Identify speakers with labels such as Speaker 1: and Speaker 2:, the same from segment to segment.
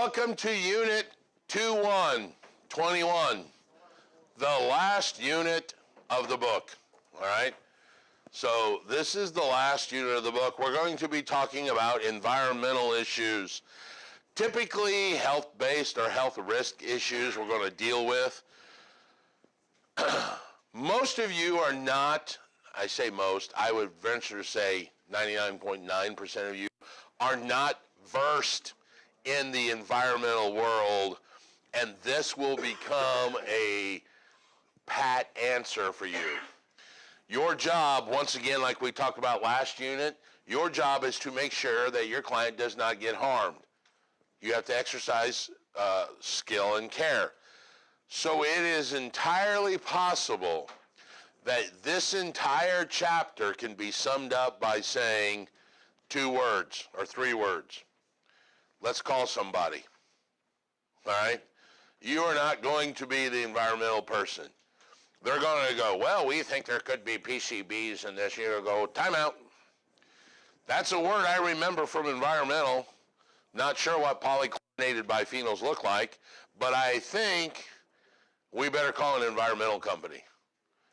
Speaker 1: welcome to Unit 21, the last unit of the book, all right? So this is the last unit of the book. We're going to be talking about environmental issues, typically health-based or health risk issues we're going to deal with. Most of you are not, I say most, I would venture to say 99.9% of you are not versed in the environmental world, and this will become a pat answer for you. Your job, once again, like we talked about last unit, your job is to make sure that your client does not get harmed. You have to exercise skill and care. So it is entirely possible that this entire chapter can be summed up by saying 2 words or 3 words. Let's call somebody. All right? You are not going to be the environmental person. They're going to go, well, we think there could be PCBs in this. You're going to go, time out. That's a word I remember from environmental. Not sure what polychlorinated biphenyls look like, but I think we better call an environmental company.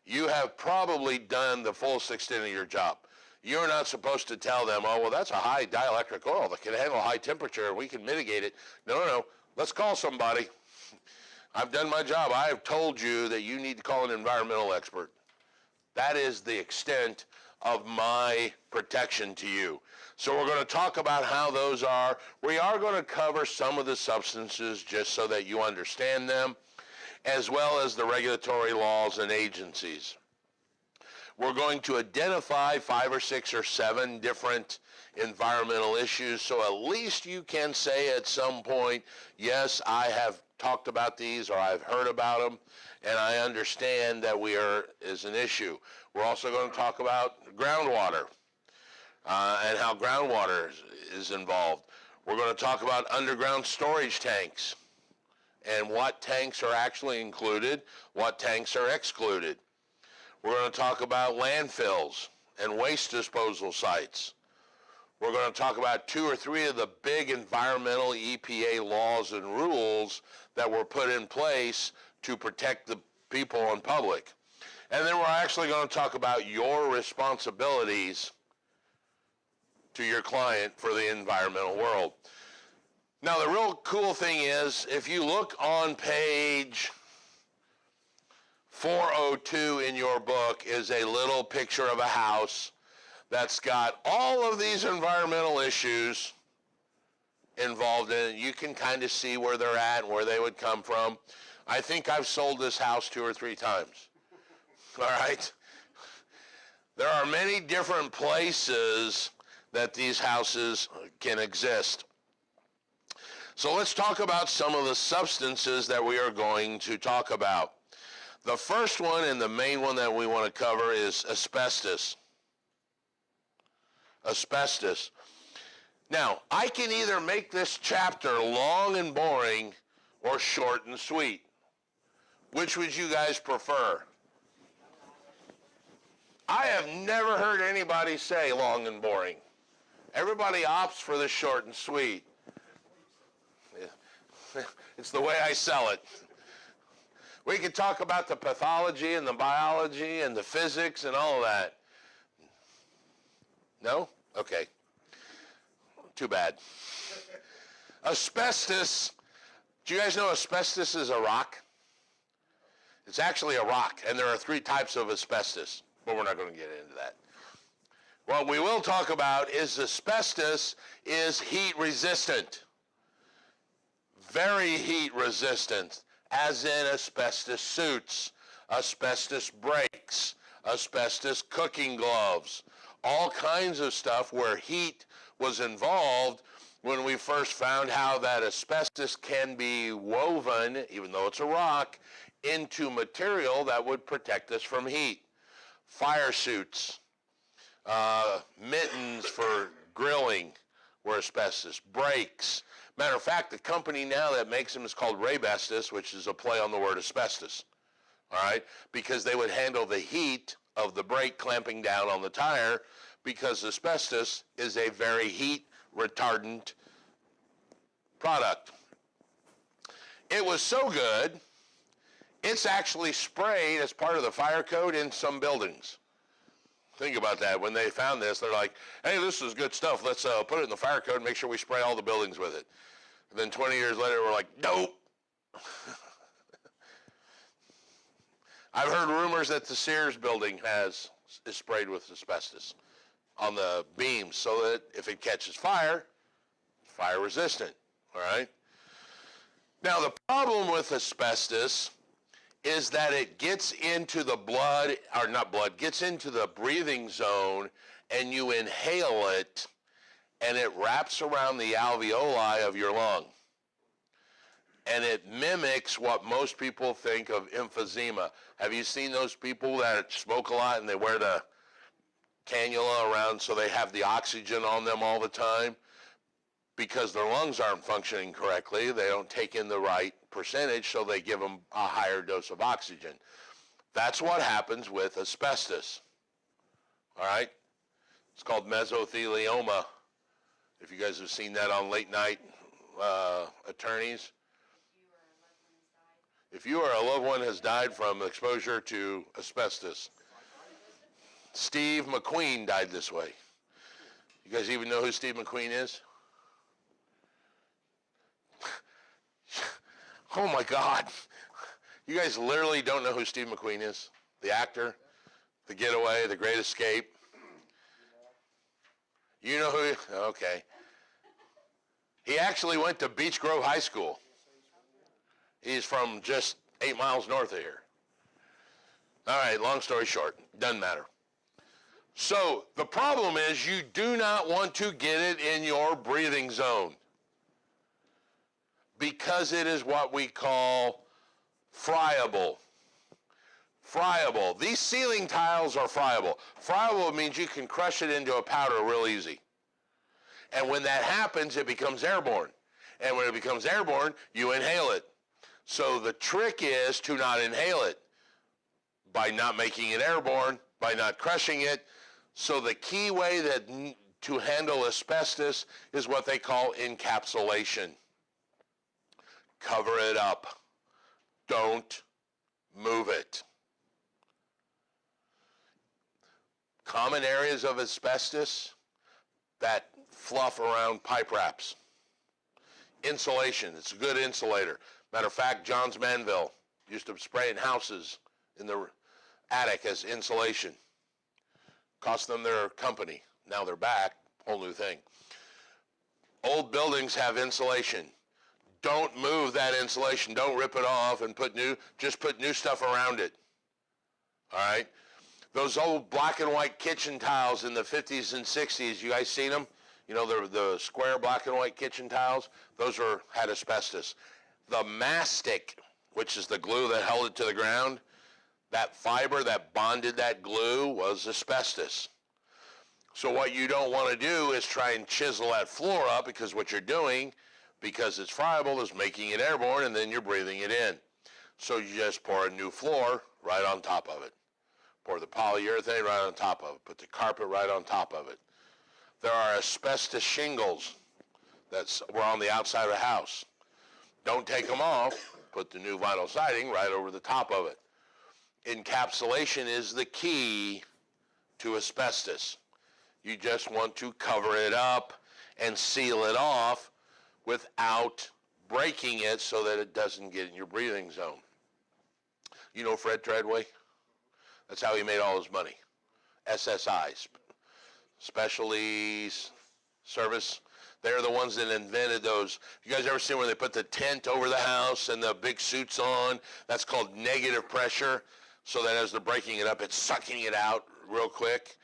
Speaker 1: You have probably done the fullest extent of your job. You're not supposed to tell them, oh, well, that's a high dielectric oil that can handle high temperature and we can mitigate it. No. Let's call somebody. I've done my job. I have told you that you need to call an environmental expert. That is the extent of my protection to you. So we're going to talk about how those are. We are going to cover some of the substances just so that you understand them, as well as the regulatory laws and agencies. We're going to identify 5 or 6 or 7 different environmental issues, so at least you can say at some point, yes, I have talked about these or I've heard about them, and I understand that is an issue. We're also going to talk about groundwater and how groundwater is involved. We're going to talk about underground storage tanks and what tanks are actually included, what tanks are excluded. We're going to talk about landfills and waste disposal sites. We're going to talk about 2 or 3 of the big environmental EPA laws and rules that were put in place to protect the people and public. And then we're actually going to talk about your responsibilities to your client for the environmental world. Now, the real cool thing is, if you look on page 402 in your book, is a little picture of a house that's got all of these environmental issues involved in it. You can kind of see where they're at and where they would come from. I think I've sold this house 2 or 3 times. All right? There are many different places that these houses can exist. So let's talk about some of the substances that we are going to talk about. The first one and the main one that we want to cover is asbestos. Asbestos. Now, I can either make this chapter long and boring or short and sweet. Which would you guys prefer? I have never heard anybody say long and boring. Everybody opts for the short and sweet. It's the way I sell it. We could talk about the pathology and the biology and the physics and all of that. No? Okay. Too bad. Asbestos. Do you guys know asbestos is a rock? It's actually a rock, and there are 3 types of asbestos, but we're not going to get into that. What we will talk about is asbestos is heat resistant. Very heat resistant, as in asbestos suits, asbestos brakes, asbestos cooking gloves, all kinds of stuff where heat was involved when we first found how that asbestos can be woven, even though it's a rock, into material that would protect us from heat. Fire suits, mittens for grilling were asbestos, brakes. Matter of fact, the company now that makes them is called Raybestos, which is a play on the word asbestos, all right? Because they would handle the heat of the brake clamping down on the tire, because asbestos is a very heat retardant product. It was so good, it's actually sprayed as part of the fire code in some buildings. Think about that. When they found this, they're like, hey, this is good stuff. Let's put it in the fire code and make sure we spray all the buildings with it. And then 20 years later, we're like, nope. I've heard rumors that the Sears building is sprayed with asbestos on the beams so that if it catches fire, it's fire resistant, all right? Now, the problem with asbestos is that it gets into the blood, or not blood, gets into the breathing zone, and you inhale it, and it wraps around the alveoli of your lung. And it mimics what most people think of emphysema. Have you seen those people that smoke a lot and they wear the cannula around so they have the oxygen on them all the time? Because their lungs aren't functioning correctly, they don't take in the right percentage, so they give them a higher dose of oxygen. That's what happens with asbestos. All right? It's called mesothelioma. If you guys have seen that on late night attorneys. If you or a loved one has died from exposure to asbestos. Steve Mcqueen died this way. You guys even know who Steve Mcqueen is? Oh my God. You guys literally don't know who Steve Mcqueen is? The actor, The Getaway, The Great Escape. You know who, okay. He actually went to Beech Grove High School. He's from just 8 miles north of here. All right, long story short, doesn't matter. So the problem is you do not want to get it in your breathing zone because it is what we call friable. Friable. These ceiling tiles are friable. Friable means you can crush it into a powder real easy. And when that happens, it becomes airborne. And when it becomes airborne, you inhale it. So the trick is to not inhale it by not making it airborne, by not crushing it. So the key way to handle asbestos is what they call encapsulation. Cover it up. Don't move it. Common areas of asbestos, that fluff around pipe wraps. Insulation, it's a good insulator. Matter of fact, John's Manville used to spray in houses in the attic as insulation. Cost them their company. Now they're back, whole new thing. Old buildings have insulation. Don't move that insulation. Don't rip it off and just put new stuff around it. All right? Those old black and white kitchen tiles in the 50s and 60s, you guys seen them? You know, the square black and white kitchen tiles? Those had asbestos. The mastic, which is the glue that held it to the ground, that fiber that bonded that glue was asbestos. So what you don't want to do is try and chisel that floor up, because what you're doing, because it's friable, is making it airborne, and then you're breathing it in. So you just pour a new floor right on top of it. Pour the polyurethane right on top of it. Put the carpet right on top of it. There are asbestos shingles that were on the outside of the house. Don't take them off. Put the new vinyl siding right over the top of it. Encapsulation is the key to asbestos. You just want to cover it up and seal it off without breaking it so that it doesn't get in your breathing zone. You know Fred Treadway? That's how he made all his money. SSI, Specialty Service. They're the ones that invented those. You guys ever seen where they put the tent over the house and the big suits on? That's called negative pressure, so that as they're breaking it up, it's sucking it out real quick.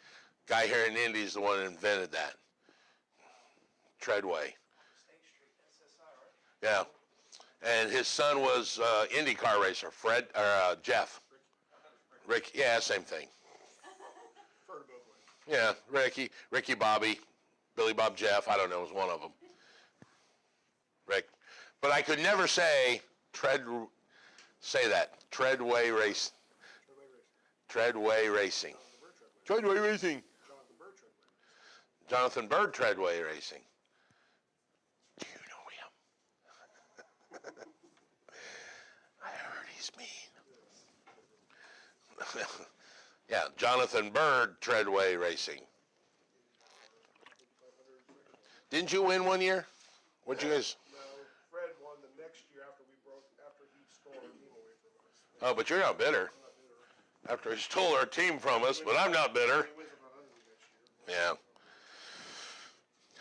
Speaker 1: Guy here in Indy is the one that invented that. Treadway. Yeah. And his son was IndyCar racer, Jeff. Rick, yeah, same thing. Yeah, Ricky Bobby, Billy Bob Jeff, I don't know, was one of them. Rick. But I could never say that. Treadway Racing. Treadway Racing. Jonathan Bird Treadway Racing. Do you know him? He's mean. Yeah, Jonathan Bird, Treadway Racing. Didn't you win one year? What'd you guys?
Speaker 2: No, Fred won the next year after he stole our team away from us.
Speaker 1: Oh, but you're not bitter.
Speaker 2: I'm not bitter.
Speaker 1: After he stole our team from us, but I'm not bitter.
Speaker 2: He wins about 100 next year.
Speaker 1: Yeah.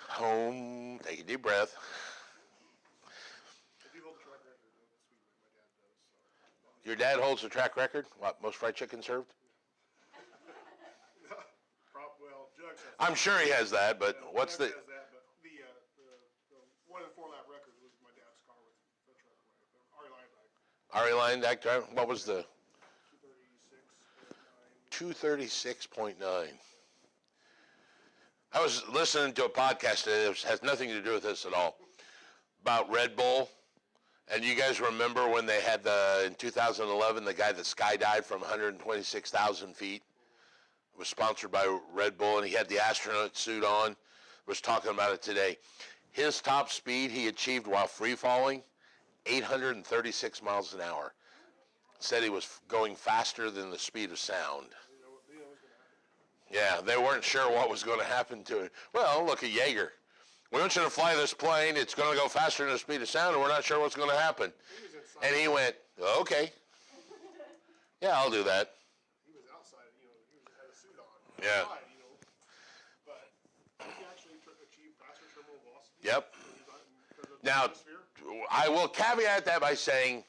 Speaker 1: Home, take a deep breath.
Speaker 2: I do hold the track record though this week, like my dad does. So.
Speaker 1: Your dad holds the track record? What, most fried chicken served?
Speaker 2: Well, Jugs has
Speaker 1: I'm sure he has that, but what's the...
Speaker 2: Jugs has that, but the 1 in 4 lap record was my dad's car with the truck away. Ari Lineback.
Speaker 1: Ari Line, what was the...
Speaker 2: 236.9.
Speaker 1: 236.9. I was listening to a podcast today that has nothing to do with this at all, about Red Bull. And you guys remember when they had in 2011, the guy that skydived from 126,000 feet? It was sponsored by Red Bull, and he had the astronaut suit on. Was talking about it today. His top speed he achieved while free falling, 836 miles an hour. Said he was going faster than the speed of sound. Yeah, they weren't sure what was going to happen to it. Well, look at Yeager. We want you to fly this plane. It's going to go faster than the speed of sound, and we're not sure what's going to happen. And he went, okay. Yeah, I'll do that.
Speaker 2: He was outside, he had a suit on.
Speaker 1: Yeah.
Speaker 2: Outside, but he actually achieved faster terminal velocity.
Speaker 1: Yep.
Speaker 2: Because of the
Speaker 1: Now,
Speaker 2: atmosphere.
Speaker 1: I will caveat that by saying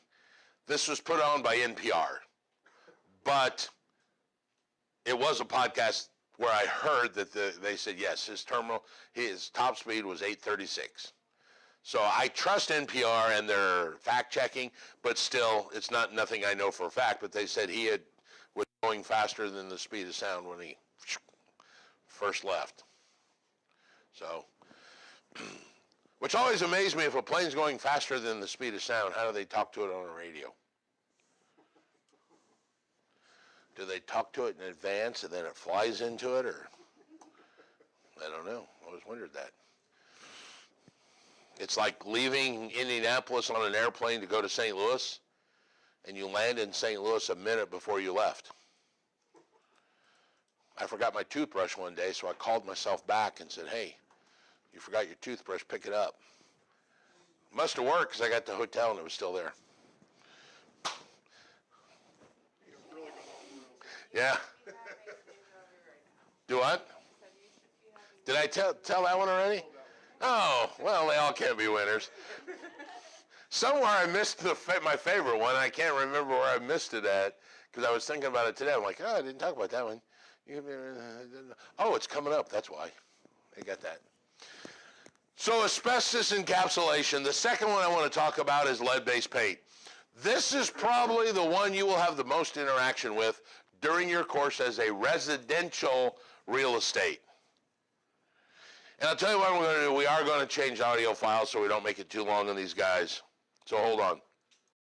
Speaker 1: this was put on by NPR, but it was a podcast where I heard that they said, yes, his top speed was 836. So I trust NPR and their fact checking, but still, it's nothing I know for a fact, but they said was going faster than the speed of sound when he first left. So, which always amazed me, if a plane's going faster than the speed of sound, how do they talk to it on a radio? Do they talk to it in advance and then it flies into it, or? I don't know. I always wondered that. It's like leaving Indianapolis on an airplane to go to St. Louis, and you land in St. Louis a minute before you left. I forgot my toothbrush one day, so I called myself back and said, hey, you forgot your toothbrush, pick it up. Must have worked because I got to the hotel and it was still there. Yeah. Do what? Did I tell that one already? Oh, well, they all can't be winners. Somewhere I missed my favorite one. I can't remember where I missed it at because I was thinking about it today. I'm like, oh, I didn't talk about that one. Oh, it's coming up. That's why. I got that. So asbestos encapsulation. The second one I want to talk about is lead-based paint. This is probably the one you will have the most interaction with during your course as a residential real estate. And I'll tell you what we're going to do. We are going to change audio files so we don't make it too long on these guys. So hold on.